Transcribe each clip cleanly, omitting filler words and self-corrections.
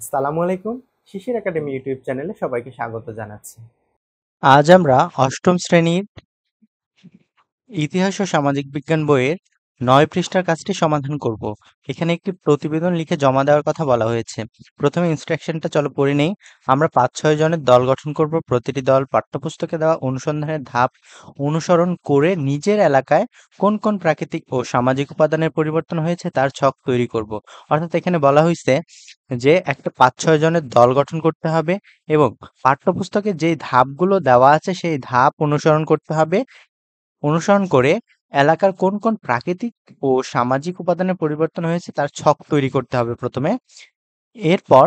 আসসালামু আলাইকুম। শিশির academy YouTube চ্যানেলে সবাইকে স্বাগত জানাচ্ছি। আজ আমরা অষ্টম শ্রেণীর ইতিহাস ও সামাজিক বিজ্ঞান বইয়ের ৯ পৃষ্ঠার কাজটি সমাধান করব। এখানে একটি প্রতিবেদন লিখে জমা দেওয়ার কথা বলা হয়েছে। প্রথমে ইনস্ট্রাকশনটা চলো পড়ে নেই। আমরা ৫-৬ জনের দল গঠন করব। প্রতিটি দল পাঠ্যপুস্তকে দেওয়া অনুসন্ধানের ধাপ অনুসরণ করে নিজের এলাকায় কোন কোন প্রাকৃতিক ও সামাজিক উপাদানের পরিবর্তন হয়েছে তার ছক তৈরি করব। অর্থাৎ এখানে বলা হয়েছে যে একটা ৫-৬ জনের দল গঠন করতে হবে এবং পাঠ্যপুস্তকে যেই ধাপগুলো দেওয়া আছে সেই ধাপ অনুসরণ করতে হবে। অনুসরণ করে এলাকার কোন কোন প্রাকৃতিক ও সামাজিক উপাদানের পরিবর্তন হয়েছে তার ছক তৈরি করতে হবে প্রথমে। এরপর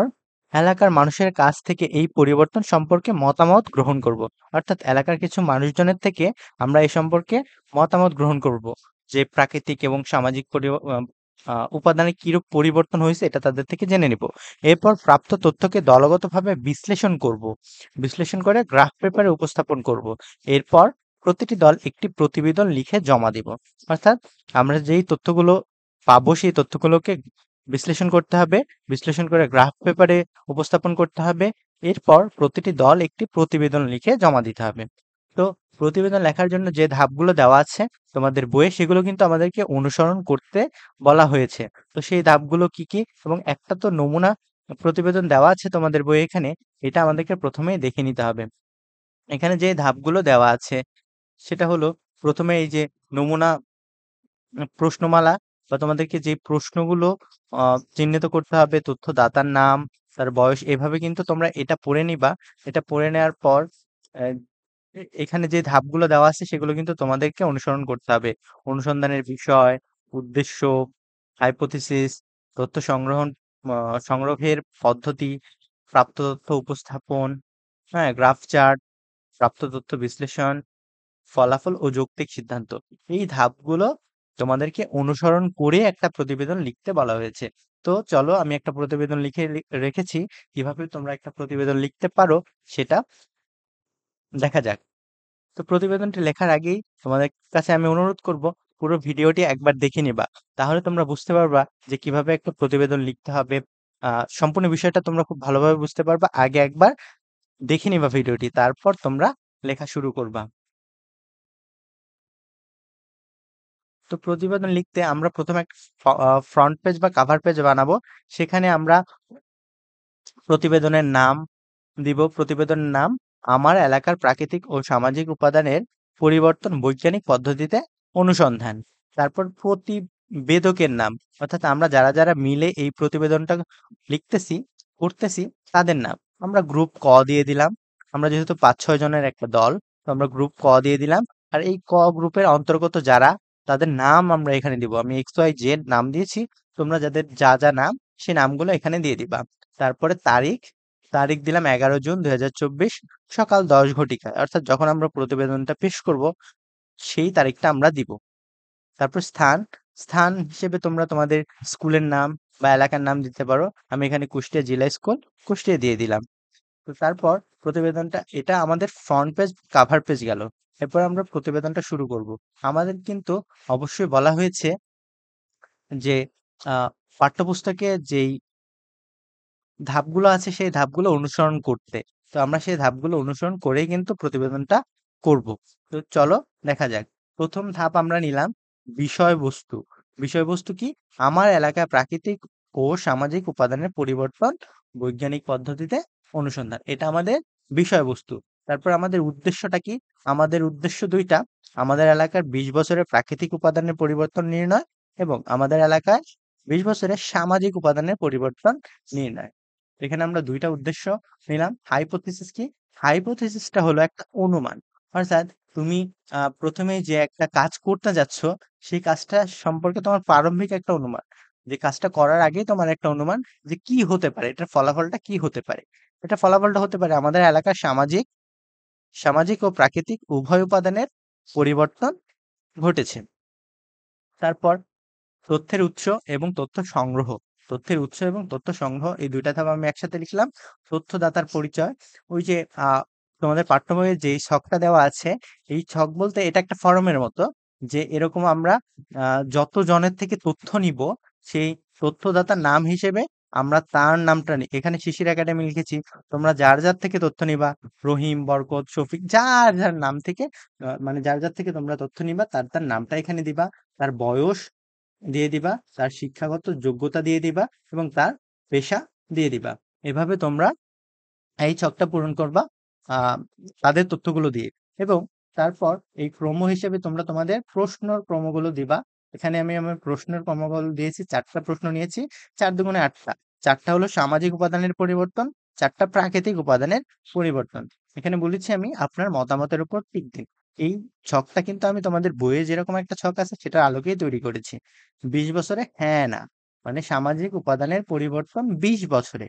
এলাকার মানুষের কাছ থেকে এই পরিবর্তন সম্পর্কে মতামত গ্রহণ করব। অর্থাৎ এলাকার কিছু মানুষজনের থেকে আমরা এই সম্পর্কে মতামত গ্রহণ করব যে প্রাকৃতিক এবং সামাজিক উপাদানে কিরূপ পরিবর্তন হয়েছে এটা তাদের থেকে জেনে নিব। এরপর প্রাপ্ত তথ্যকে দলগতভাবে বিশ্লেষণ করব, বিশ্লেষণ করে গ্রাফ পেপারে উপস্থাপন করব। এরপর প্রতিটি দল একটি প্রতিবেদন লিখে জমা দিব। অর্থাৎ আমরা যেই তথ্যগুলো পাবো সেই তথ্যগুলোকে বিশ্লেষণ করতে হবে, বিশ্লেষণ করে গ্রাফ পেপারে উপস্থাপন করতে হবে। এরপর প্রতিটি দল একটি প্রতিবেদন লিখে জমা দিতে হবে। তো প্রতিবেদন লেখার জন্য যে ধাপগুলো দেওয়া আছে তোমাদের বইয়ে সেগুলো কিন্তু আমাদেরকে অনুসরণ করতে বলা হয়েছে। তো সেই ধাপগুলো কি কি এবং একটা তো নমুনা প্রতিবেদন দেওয়া আছে তোমাদের বইয়ে এখানে, এটা আমাদেরকে প্রথমেই দেখে নিতে হবে। এখানে যে ধাপগুলো দেওয়া আছে সেটা হলো প্রথমে এই যে নমুনা প্রশ্নমালা বা তোমাদেরকে যে প্রশ্নগুলো চিহ্নিত করতে হবে, তথ্যদাতার নাম, তার বয়স, এভাবে কিন্তু তোমরা এটা পড়ে নিবা। এটা পড়ে নেওয়ার পর আহ, এখানে যে ধাপগুলো দেওয়া আছে সেগুলো কিন্তু তোমাদেরকে অনুসরণ করতে হবে। অনুসন্ধানের বিষয়, উদ্দেশ্য, হাইপোথিসিস, তথ্য সংগ্রহের পদ্ধতি, প্রাপ্ত তথ্য উপস্থাপন, হ্যাঁ, গ্রাফ চার্ট, প্রাপ্ত তথ্য বিশ্লেষণ, ফলাফল ও যৌক্তিক সিদ্ধান্ত। এই ধাপগুলো তোমাদেরকে অনুসরণ করে একটা প্রতিবেদন লিখতে বলা হয়েছে। তো চলো আমি একটা প্রতিবেদন লিখে রেখেছি। কিভাবে তোমরা একটা প্রতিবেদন লিখতে পারো সেটা দেখা যাক। তো প্রতিবেদনটি লেখার আগেই তোমাদের কাছে আমি অনুরোধ করব পুরো ভিডিওটি একবার দেখে নিবা। তাহলে তোমরা বুঝতে পারবা যে কিভাবে একটা প্রতিবেদন লিখতে হবে। সম্পূর্ণ বিষয়টা তোমরা খুব ভালোভাবে বুঝতে পারবা। আগে একবার দেখে নিবা ভিডিওটি, তারপর তোমরা লেখা শুরু করবা। তো প্রতিবেদন লিখতে আমরা প্রথমে একটা ফ্রন্ট পেজ বা কাভার পেজ বানাবো। সেখানে আমরা প্রতিবেদনের নাম দিব। প্রতিবেদনের নাম আমার এলাকার প্রাকৃতিক ও সামাজিক উপাদানের পরিবর্তন বৈজ্ঞানিক পদ্ধতিতে অনুসন্ধান। তারপর প্রতিবেদকের নাম, অর্থাৎ আমরা যারা যারা মিলে এই প্রতিবেদনটা লিখতেছি করতেছি তাদের নাম। আমরা গ্রুপ ক দিয়ে দিলাম। আমরা যেহেতু ৫-৬ জনের একটা দল, তো আমরা গ্রুপ ক দিয়ে দিলাম। আর এই ক গ্রুপের অন্তর্গত যারা তাদের নাম আমরা এখানে দিব। আমি XYZ নাম দিয়েছি, তোমরা যাদের যা যা নাম সেই নামগুলো এখানে দিয়ে দিবা। তারপরে তারিখ, তারিখ দিলাম ১১ জুন ২০২৪ সকাল ১০ ঘটিকায়, অর্থাৎ যখন আমরা প্রতিবেদনটা পেশ করব সেই তারিখটা আমরা দিব। তারপর স্থান, স্থান হিসেবে তোমরা তোমাদের স্কুলের নাম বা এলাকার নাম দিতে পারো। আমি এখানে কুষ্টিয়া জেলা স্কুল, কুষ্টিয়া দিয়ে দিলাম। তো তারপর প্রতিবেদনটা, এটা আমাদের ফ্রন্ট পেজ কাভার পেজ গেল। এরপর আমরা প্রতিবেদনটা শুরু করব। আমাদের কিন্তু অবশ্যই বলা হয়েছে যে আহ পাঠ্যপুস্তকে যেই ধাপগুলো আছে সেই ধাপগুলো অনুসরণ করতে। তো আমরা সেই ধাপগুলো অনুসরণ করেই কিন্তু প্রতিবেদনটা করব। তো চলো দেখা যাক। প্রথম ধাপ আমরা নিলাম বিষয়বস্তু। বিষয়বস্তু কি? আমার এলাকায় প্রাকৃতিক ও সামাজিক উপাদানের পরিবর্তন বৈজ্ঞানিক পদ্ধতিতে অনুসন্ধান। এটা আমাদের বিষয়বস্তু। তারপর আমাদের উদ্দেশ্যটা কি? আমাদের উদ্দেশ্য দুইটা। আমাদের এলাকার ২০ বছরের প্রাকৃতিক উপাদানের পরিবর্তন নির্ণয় এবং আমাদের এলাকায় ২০ বছরের সামাজিক উপাদানের পরিবর্তন নির্ণয়। এখানে আমরা দুইটা উদ্দেশ্য নিলাম। হাইপোথিসিস কি? হাইপোথিসিসটা হলো একটা অনুমান। অর্থাৎ তুমি প্রথমেই যে একটা কাজ করতে যাচ্ছ সেই কাজটা সম্পর্কে তোমার প্রারম্ভিক একটা অনুমান। যে কাজটা করার আগেই তোমার একটা অনুমান যে কি হতে পারে, এটার ফলাফলটা কি হতে পারে। এটা ফলাফলটা হতে পারে আমাদের এলাকার সামাজিক সামাজিক ও প্রাকৃতিক উভয় উপাদানের পরিবর্তন ঘটেছে। তারপর তথ্যের উৎস এবং তথ্য সংগ্রহ। তথ্যের উৎস এবং তথ্য সংগ্রহ এই ২ টা ধাপ আমি একসাথে লিখলাম। তথ্যদাতার পরিচয়, ওই যে তোমাদের পাঠ্য বইয়ে যেই ছকটা দেওয়া আছে, এই ছক বলতে এটা একটা ফরমের মতো, যে এরকম আমরা যত জনের থেকে তথ্য নিব সেই তথ্যদাতার নাম হিসেবে আমরা তার নামটা এখানে শিশির একাডেমি লিখেছি। তোমরা যার যার থেকে তথ্য নিবা, রহিম, বরকত, শফিক, যার যার নাম থেকে মানে যার যার থেকে তোমরা তথ্য নিবা তার তার নামটা এখানে দিবা, তার বয়স দিয়ে দিবা, তার শিক্ষাগত যোগ্যতা দিয়ে দিবা এবং তার পেশা দিয়ে দিবা। এভাবে তোমরা এই ছকটা পূরণ করবা আহ তাদের তথ্যগুলো দিয়ে। এবং তারপর এই ক্রম হিসেবে তোমরা তোমাদের প্রশ্নর ক্রমগুলো দিবা। এখানে আমি আমার প্রশ্নের ক্রমগুলো দিয়েছি, 4টা প্রশ্ন নিয়েছি। 4 দুগুণে 8টা। 4টা হলো সামাজিক উপাদানের পরিবর্তন, 4টা প্রাকৃতিক উপাদানের পরিবর্তন। এখানে বলেছি আমি আপনার মতামতের উপর টিক দিন। এই ছকটা কিন্তু আমি তোমাদের বইয়ে যেরকম একটা ছক আছে সেটার আলোকেই তৈরি করেছি। 20 বছরে হ্যাঁ না, মানে সামাজিক উপাদানের পরিবর্তন 20 বছরে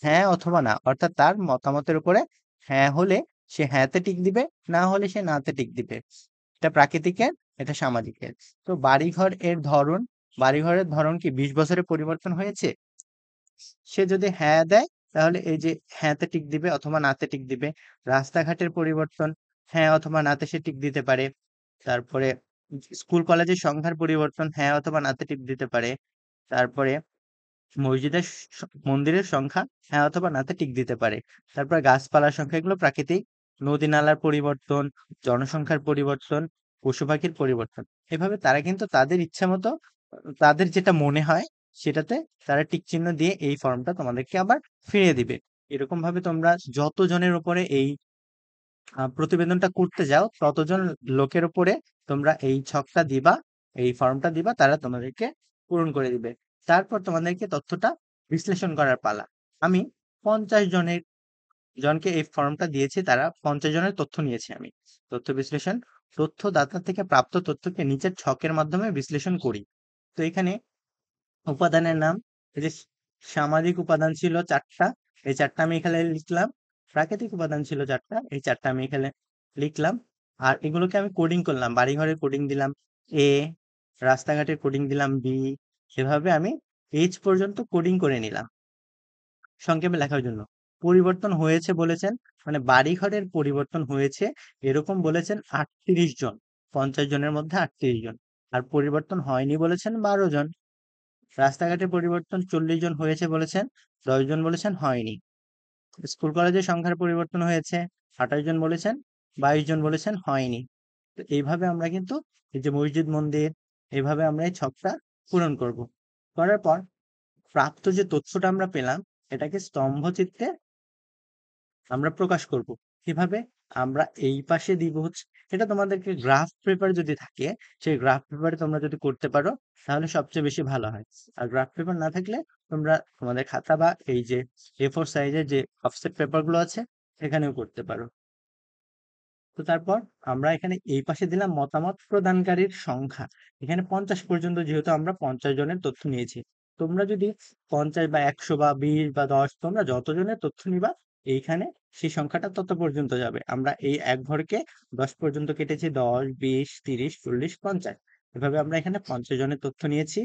হ্যাঁ অথবা না, অর্থাৎ তার মতামতের উপরে হ্যাঁ হলে সে হ্যাঁতে টিক দিবে, না হলে সে নাতে টিক দিবে। এটা প্রাকৃতিকের, এটা সামাজিকের। তো বাড়িঘর এর ধরন, বাড়িঘরের ধরন কি 20 বছরে পরিবর্তন হয়েছে? সে যদি হ্যাঁ দেয় তাহলে এই যে হ্যাঁতে টিক দিবে অথবা নাতে টিক দিবে। রাস্তাঘাটের পরিবর্তন হ্যাঁ অথবা নাতে সে টিক দিতে পারে। তারপরে স্কুল কলেজের সংখ্যার পরিবর্তন হ্যাঁ অথবা নাতে টিক দিতে পারে। তারপরে মসজিদের মন্দিরের সংখ্যা হ্যাঁ অথবা নাতে টিক দিতে পারে। তারপর গাছপালার সংখ্যা, এগুলো প্রাকৃতিক। নদী নালার পরিবর্তন, জনসংখ্যার পরিবর্তন, পশু পাখির পরিবর্তন। এভাবে তারা কিন্তু তাদের ইচ্ছা মতো তাদের যেটা মনে হয় সেটাতে তারা টিক চিহ্ন দিয়ে এই ফর্মটা তোমাদেরকে আবার ফিরিয়ে দিবে। এরকম ভাবে তোমরা যতজনের উপরে এই প্রতিবেদনটা করতে যাও ততজন লোকের উপরে তোমরা এই ছকটা দিবা, এই ফর্মটা দিবা, তারা তোমাদেরকে পূরণ করে দিবে। তারপর তোমাদেরকে তথ্যটা বিশ্লেষণ করার পালা। আমি 50 জনকে এই ফর্মটা দিয়েছি, তারা 50 জনের তথ্য নিয়েছি আমি। তথ্য বিশ্লেষণ, তথ্যদাতা থেকে প্রাপ্ত তথ্যকে নিচের ছকের মাধ্যমে বিশ্লেষণ করি। তো এখানে উপাদানের নাম, এই যে সামাজিক উপাদান ছিল 4টা, এই 4টা আমি এখানে লিখলাম। প্রাকৃতিক উপাদান ছিল 4টা, এই 4টা আমি এখানে লিখলাম। আর এগুলোকে আমি কোডিং করলাম, বাড়িঘরের কোডিং দিলাম এ, রাস্তাঘাটের কোডিং দিলাম বি। এভাবে আমি এইচ পর্যন্ত কোডিং করে নিলাম সংক্ষেপে লেখার জন্য। পরিবর্তন হয়েছে বলেছেন, মানে বাড়িঘরের পরিবর্তন হয়েছে এরকম বলেছেন 38 জন, 50 জনের মধ্যে 38 জন। আর পরিবর্তন হয়নি বলেছেন 12 জন। রাস্তাঘাটে পরিবর্তন 40 জন হয়েছে বলেছেন, 10 জন বলেছেন হয়নি। স্কুল কলেজের সংখ্যার পরিবর্তন হয়েছে, 28 জন বলেছেন, 22 জন বলেছেন হয়নি। তো এইভাবে আমরা কিন্তু এই যে মসজিদ মন্দির, এইভাবে আমরা এই ছকটা পূরণ করব। করার পর প্রাপ্ত যে তথ্যটা আমরা পেলাম এটাকে স্তম্ভচিত্রে আমরা প্রকাশ করব। কিভাবে? আমরা এই পাশে দিব হচ্ছে, এটা তোমাদেরকে গ্রাফ পেপার যদি থাকে সেই গ্রাফ পেপারে তোমরা যদি করতে পারো তাহলে সবচেয়ে বেশি ভালো হয়। আর গ্রাফ পেপার না থাকলে তোমরা তোমাদের খাতা বা এই যে A4 সাইজের যে অফসেট পেপার গুলো আছে এখানেও করতে পারো। তো তারপর আমরা এখানে এই পাশে দিলাম মতামত প্রদানকারীর সংখ্যা। এখানে 50 পর্যন্ত, যেহেতু আমরা 50 জনের তথ্য নিয়েছি। তোমরা যদি 50 বা 100 বা 20 বা 10, তোমরা যতজনের তথ্য নিবা এইখানে সেই সংখ্যাটা তত পর্যন্ত যাবে। আমরা এই এক ঘরকে 10 পর্যন্ত কেটেছি, 10, 20, 30, 40, 50। এভাবে আমরা এখানে 50 জনের তথ্য নিয়েছি।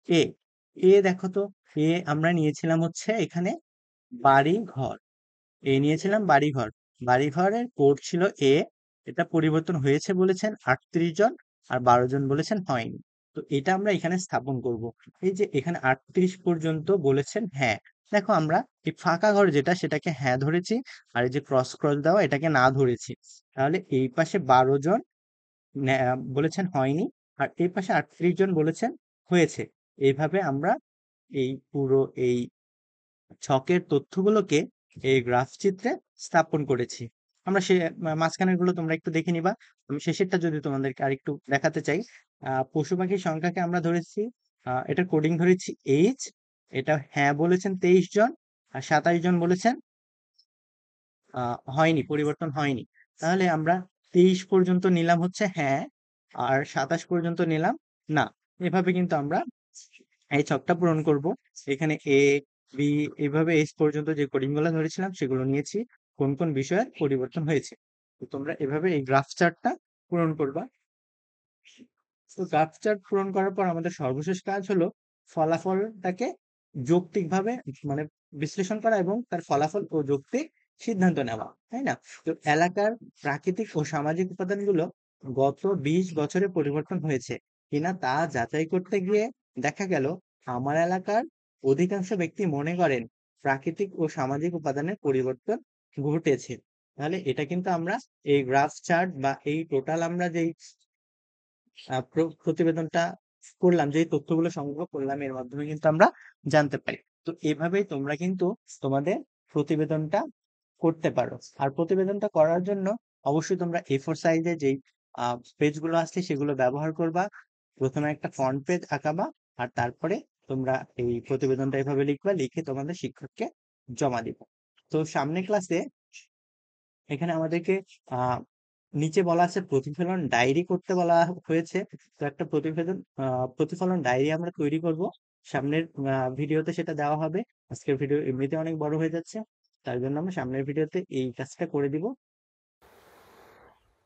এ এ দেখো তো, আমরা নিয়েছিলাম হচ্ছে এখানে বাড়ি ঘর। নিয়েছিলাম বাড়িঘর। বাড়িঘরের কোড ছিল এ। এটা পরিবর্তন হয়েছে বলেছেন 38 জন, আর 12 জন বলেছেন হয়নি। তো এটা আমরা এখানে স্থাপন করব। এই যে এখানে 38 পর্যন্ত বলেছেন হ্যাঁ। দেখো আমরা এই ফাঁকা ঘর যেটা সেটাকে হ্যাঁ ধরেছি, আর এই যে ক্রস ক্রস দেওয়া এটাকে না ধরেছি। তাহলে এই পাশে 12 জন বলেছেন হয়নি, আর এই পাশে 38 জন বলেছেন হয়েছে। এইভাবে আমরা এই পুরো এই ছকের তথ্যগুলোকে এই গ্রাফ চিত্রে স্থাপন করেছি। আমরা সে মাঝখানের গুলো তোমরা একটু দেখে নিবা। আমি শেষেরটা যদি তোমাদেরকে আরেকটু দেখাতে চাই। পশু পাখির সংখ্যাকে আমরা ধরেছি, এটা কোডিং ধরেছি এইচ। এটা হ্যাঁ বলেছেন 23 জন, আর 27 জন বলেছেন হয়নি, পরিবর্তন হয়নি। তাহলে আমরা 23 পর্যন্ত নিলাম হচ্ছে হ্যাঁ, আর 27 পর্যন্ত নিলাম না। এভাবে কিন্তু আমরা এই ছকটা পূরণ করব। এখানে এ, বি, এইভাবে এস পর্যন্ত যে কোডিং গুলো ধরেছিলাম সেগুলো নিয়েছি, কোন কোন বিষয়ের পরিবর্তন হয়েছে। তো তোমরা এভাবে এই গ্রাফ চার্টটা পূরণ করবা। তো গ্রাফ চার্ট পূরণ করার পর আমাদের সর্বশেষ কাজ হলো ফলাফলটাকে যৌক্তিকভাবে মানে বিশ্লেষণ করা এবং তার ফলাফল ও যৌক্তিক সিদ্ধান্ত নেওয়া, তাই না? তো এলাকার প্রাকৃতিক ও সামাজিক উপাদানগুলো গত 20 বছরে পরিবর্তন হয়েছে কিনা তা যাচাই করতে গিয়ে দেখা গেল আমার এলাকার অধিকাংশ ব্যক্তি মনে করেন প্রাকৃতিক ও সামাজিক উপাদানের পরিবর্তন ঘটেছে। তাহলে এটা কিন্তু আমরা এই গ্রাফ চার্ট বা এই টোটাল আমরা যেই প্রতিবেদনটা করলাম, যে তথ্যগুলো সংগ্রহ করলাম, এর মাধ্যমে কিন্তু আমরা জানতে পারি। তো এভাবেই তোমরা কিন্তু তোমাদের প্রতিবেদনটা করতে পারো। আর প্রতিবেদনটা করার জন্য অবশ্যই তোমরা A4 সাইজে যেই পেজগুলো আসছে সেগুলো ব্যবহার করবা। প্রথমে একটা ফ্রন্ট পেজ আঁকাবা, আর তারপরে তোমরা এই প্রতিবেদনটা এভাবে লিখবা, লিখে তোমাদের শিক্ষককে জমা দিবা। তো সামনের ক্লাসে এখানে আমাদেরকে আহ নিচে বলা আছে প্রতিফলন ডায়েরি করতে বলা হয়েছে। তো একটা প্রতিফলন ডায়েরি আমরা তৈরি করব। সামনের ভিডিওতে সেটা দেওয়া হবে। আজকের ভিডিও এমনিতে অনেক বড় হয়ে যাচ্ছে, তার জন্য আমরা সামনের ভিডিওতে এই কাজটা করে দিব।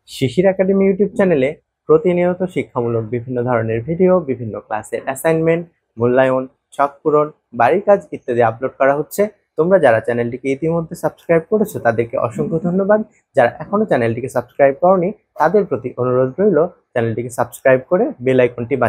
শিশির একাডেমি ইউটিউব চ্যানেলে প্রতিনিয়ত শিক্ষামূলক বিভিন্ন ধরনের ভিডিও, বিভিন্ন ক্লাসের অ্যাসাইনমেন্ট, মূল্যায়ন, ছক পূরণ, বাড়ির কাজ ইত্যাদি আপলোড করা হচ্ছে। তোমরা যারা চ্যানেলটিকে ইতিমধ্যে সাবস্ক্রাইব করেছো তাদেরকে অসংখ্য ধন্যবাদ। যারা এখনো চ্যানেলটিকে সাবস্ক্রাইব করোনি তাদের প্রতি অনুরোধ রইল চ্যানেলটিকে সাবস্ক্রাইব করে বেল আইকনটি